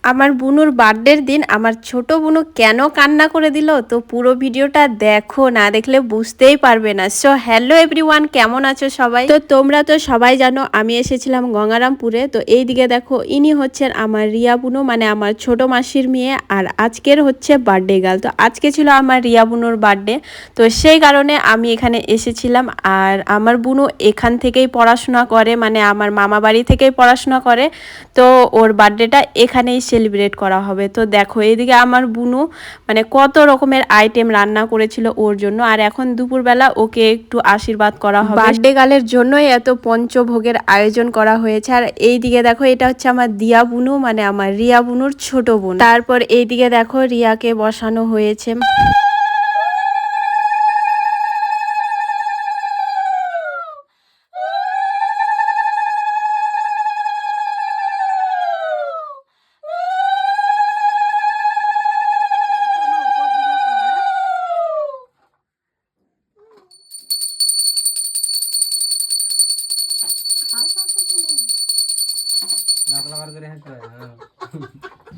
আমার বুনুর বার্থডের দিন আমার ছোট বুনু কেন কান্না করে দিল, তো পুরো ভিডিওটা দেখো, না দেখলে বুঝতেই পারবে না। সো হ্যালো এভরিওয়ান, কেমন আছো সবাই? তো তোমরা তো সবাই জানো আমি এসেছিলাম গঙ্গারামপুরে। তো এইদিকে দেখো, ইনি হচ্ছেন আমার রিয়া বুনু, মানে আমার ছোট মাসির মেয়ে, আর আজকের হচ্ছে বার্থডে গার্ল। তো আজকে ছিল আমার রিয়া বুনুর বার্থডে, তো সেই কারণে আমি এখানে এসেছিলাম। আর আমার বুনু এখান থেকেই পড়াশোনা করে, মানে আমার মামা বাড়ি থেকেই পড়াশোনা করে। তো ওর বার্থডেটা এখানেই সেলিব্রেট করা হবে। তো দেখো এইদিকে আমার বুনু মানে কত রকমের আইটেম রান্না করেছিল ওর জন্য, আর এখন দুপুরবেলা ওকে একটু আশীর্বাদ করা হবে। বার্থডে গার্লের জন্যই এত পঞ্চভোগের আয়োজন করা হয়েছে। আর এইদিকে দেখো, এটা হচ্ছে আমার দিয়া বুনু, মানে আমার রিয়া বুনুর ছোট বোন। তারপর এইদিকে দেখো রিয়াকে বসানো হয়েছে।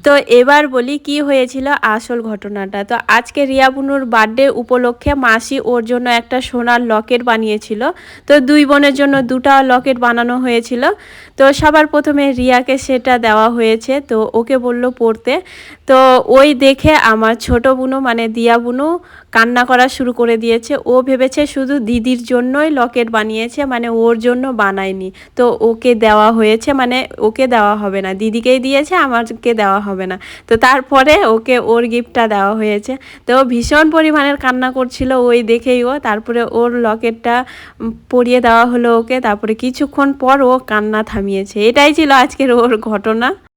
তো এবার বলি কি হয়েছিল আসল ঘটনাটা। তো আজকে রিয়া বুনুর বার্থডে উপলক্ষে মাসি ওর জন্য একটা সোনার লকেট বানিয়েছিল। তো দুই বোনের জন্য দুটা লকেট বানানো হয়েছিল। তো সবার প্রথমে রিয়াকে সেটা দেওয়া হয়েছে, তো ওকে বলল পড়তে। তো ওই দেখে আমার ছোট বুনু মানে দিয়া বুনু কান্না করা শুরু করে দিয়েছে। ও ভেবেছে শুধু দিদির জন্যই লকেট বানিয়েছে, মানে ওর জন্য বানায়নি। তো ওকে দেওয়া হয়েছে, মানে ওকে দেওয়া হবে না, দিদিকেই দিয়েছে, আমাকে দেওয়া হবে না। তো তারপরে ওকে ওর গিফটটা দেওয়া হয়েছে। তো ভীষণ পরিমাণের কান্না করছিল ওই দেখেই ও। তারপরে ওর লকেটটা পরিয়ে দেওয়া হলো ওকে। তারপরে কিছুক্ষণ পর ও কান্না থামিয়েছে। এটাই ছিল আজকের ওর ঘটনা।